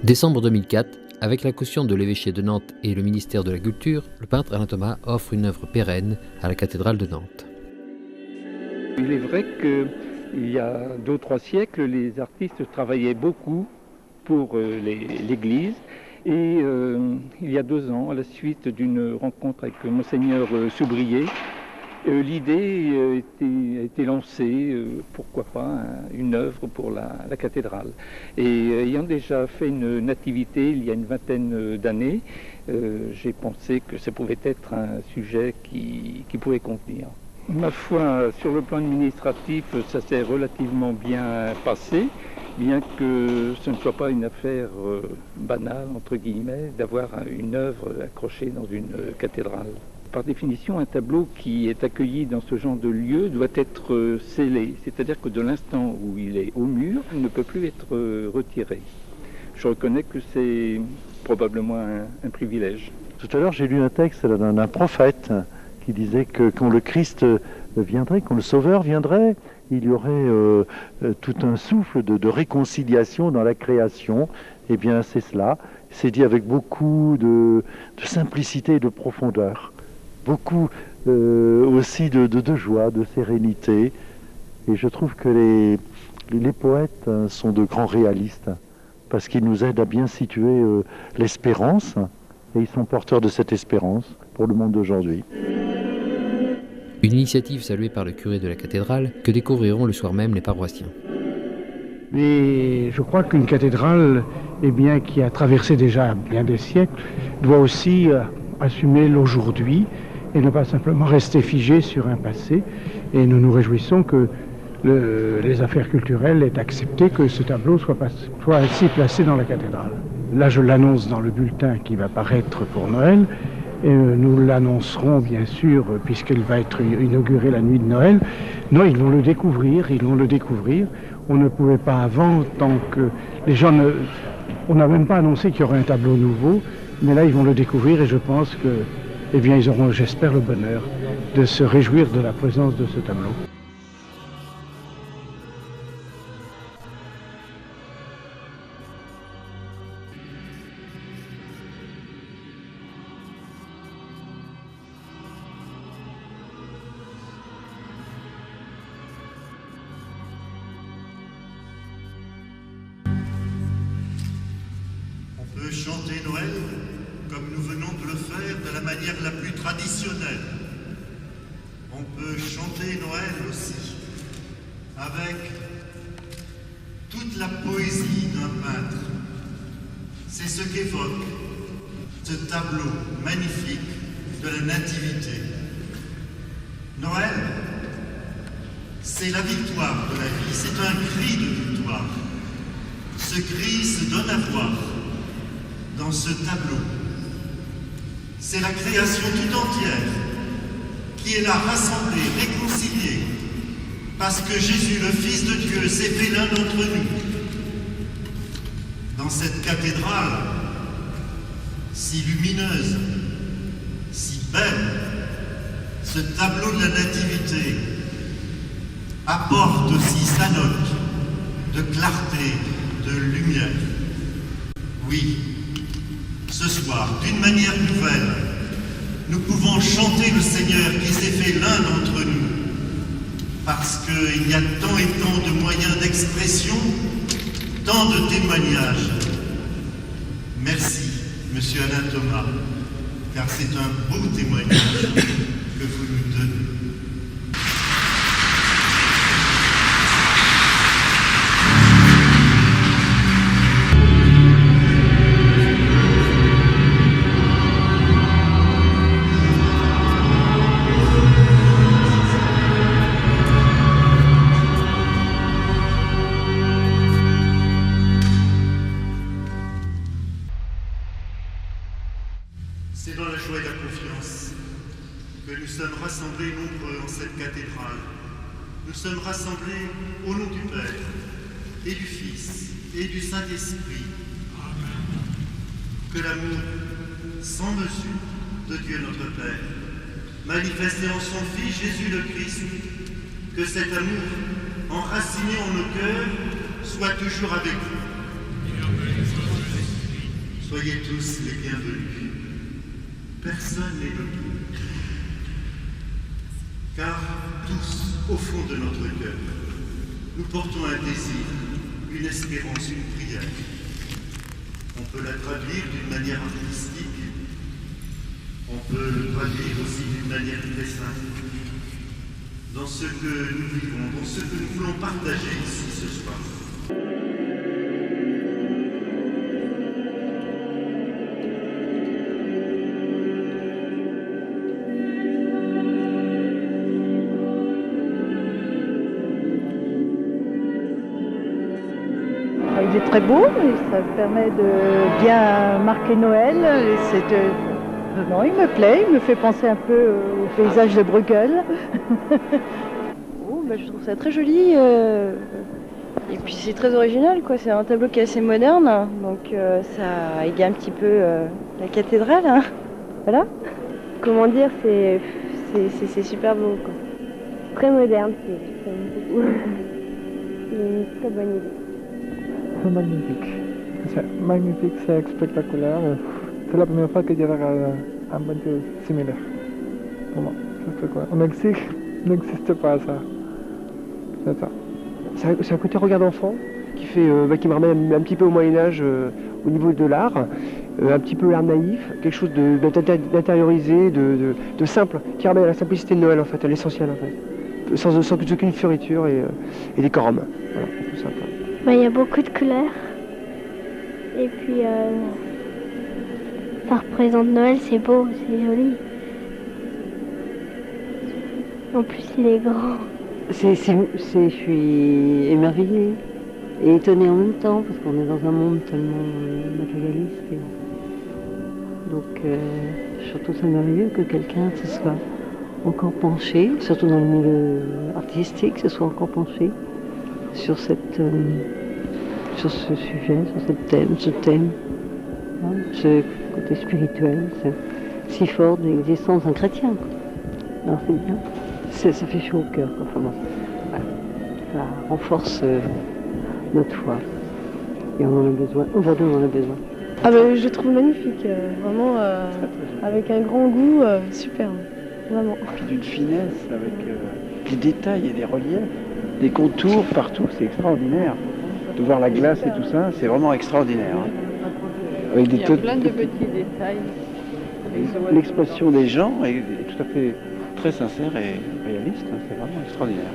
Décembre 2004, avec la caution de l'évêché de Nantes et le ministère de la Culture, le peintre Alain Thomas offre une œuvre pérenne à la cathédrale de Nantes. Il est vrai qu'il y a 2 ou 3 siècles, les artistes travaillaient beaucoup pour l'Église. Et il y a 2 ans, à la suite d'une rencontre avec Monseigneur Soubrier, l'idée a été lancée, pourquoi pas, une œuvre pour la cathédrale. Et ayant déjà fait une nativité il y a une vingtaine d'années, j'ai pensé que ça pouvait être un sujet qui pouvait convenir. Ma foi, sur le plan administratif, ça s'est relativement bien passé, bien que ce ne soit pas une affaire banale, entre guillemets, d'avoir une œuvre accrochée dans une cathédrale. Par définition, un tableau qui est accueilli dans ce genre de lieu doit être scellé, c'est-à-dire que de l'instant où il est au mur, il ne peut plus être retiré. Je reconnais que c'est probablement un privilège. Tout à l'heure, j'ai lu un texte d'un prophète qui disait que quand le Christ viendrait, quand le Sauveur viendrait, il y aurait tout un souffle de réconciliation dans la création. Eh bien, c'est cela. C'est dit avec beaucoup de simplicité et de profondeur. Beaucoup aussi de joie, de sérénité. Et je trouve que les poètes sont de grands réalistes parce qu'ils nous aident à bien situer l'espérance. Et ils sont porteurs de cette espérance pour le monde d'aujourd'hui. Une initiative saluée par le curé de la cathédrale que découvriront le soir même les paroissiens. Mais je crois qu'une cathédrale, qui a traversé déjà bien des siècles, doit aussi assumer l'aujourd'hui et ne pas simplement rester figée sur un passé. Et nous nous réjouissons que les affaires culturelles aient accepté que ce tableau soit ainsi placé dans la cathédrale. Là, je l'annonce dans le bulletin qui va paraître pour Noël. Et nous l'annoncerons bien sûr puisqu'elle va être inaugurée la nuit de Noël. Non, ils vont le découvrir. On ne pouvait pas avant, tant que les gens on n'a même pas annoncé qu'il y aurait un tableau nouveau, mais là ils vont le découvrir et je pense que, ils auront, j'espère, le bonheur de se réjouir de la présence de ce tableau. On peut chanter Noël comme nous venons de le faire de la manière la plus traditionnelle. On peut chanter Noël aussi avec toute la poésie d'un peintre. C'est ce qu'évoque ce tableau magnifique de la Nativité. Noël, c'est la victoire de la vie, c'est un cri de victoire. Ce cri se donne à voir dans ce tableau. C'est la création tout entière qui est là rassemblée, réconciliée, parce que Jésus, le Fils de Dieu, s'est fait l'un d'entre nous. Dans cette cathédrale si lumineuse, si belle, ce tableau de la Nativité apporte aussi sa note de clarté, de lumière. Oui, ce soir, d'une manière nouvelle, nous pouvons chanter le Seigneur qui s'est fait l'un d'entre nous, parce qu'il y a tant et tant de moyens d'expression, tant de témoignages. Merci, Monsieur Alain Thomas, car c'est un beau témoignage que vous nous donnez. C'est dans la joie et la confiance que nous sommes rassemblés nombreux en cette cathédrale. Nous sommes rassemblés au nom du Père et du Fils et du Saint-Esprit. Que l'amour sans mesure de Dieu notre Père, manifesté en son Fils Jésus le Christ, que cet amour enraciné en nos cœurs soit toujours avec vous. Soyez tous les bienvenus. Personne n'est debout. Car tous, au fond de notre cœur, nous portons un désir, une espérance, une prière. On peut la traduire d'une manière artistique, on peut le traduire aussi d'une manière très simple. Dans ce que nous vivons, dans ce que nous voulons partager ici ce soir. Il est très beau et ça permet de bien marquer Noël. Non, il me plaît, il me fait penser un peu au paysage de Bruegel. Je trouve ça très joli et puis c'est très original, quoi. C'est un tableau qui est assez moderne, donc ça égaye un petit peu la cathédrale, hein. Voilà. Comment dire, c'est super beau, quoi. Très moderne, j'aime beaucoup. C'est une très bonne idée. C'est magnifique. C'est magnifique, c'est spectaculaire. C'est la première fois que je regarde un bâtiment similaire. Pour moi, c'est quoi. Au Mexique, il n'existe pas ça. C'est ça. C'est un côté regard d'enfant qui me ramène un petit peu au Moyen-Âge au niveau de l'art, un petit peu l'art naïf, quelque chose d'intériorisé, de simple, qui ramène à la simplicité de Noël en fait, à l'essentiel en fait, sans aucune fioriture et décorum. Voilà, tout simple. Il y a beaucoup de couleurs et puis ça représente Noël, c'est beau, c'est joli. En plus il est grand. Je suis émerveillée et étonnée en même temps parce qu'on est dans un monde tellement matérialiste. Donc je trouve ça merveilleux que quelqu'un se soit encore penché, surtout dans le milieu artistique, se soit encore penché sur ce sujet, sur ce thème, hein, ce côté spirituel, si fort de l'existence d'un chrétien. Alors c'est bien. Ça fait chaud au cœur, quoi. Enfin, bon, voilà. Ça renforce notre foi. Et on en a besoin. Aujourd'hui, on en a besoin. Je le trouve magnifique, vraiment avec un grand goût, super, vraiment. Puis d'une finesse, avec des détails et des reliefs, des contours partout, c'est extraordinaire. De voir la glace et tout ça, c'est vraiment extraordinaire. Hein. Avec Il y a plein de petits détails. L'expression des gens est tout à fait très sincère et réaliste, c'est vraiment extraordinaire.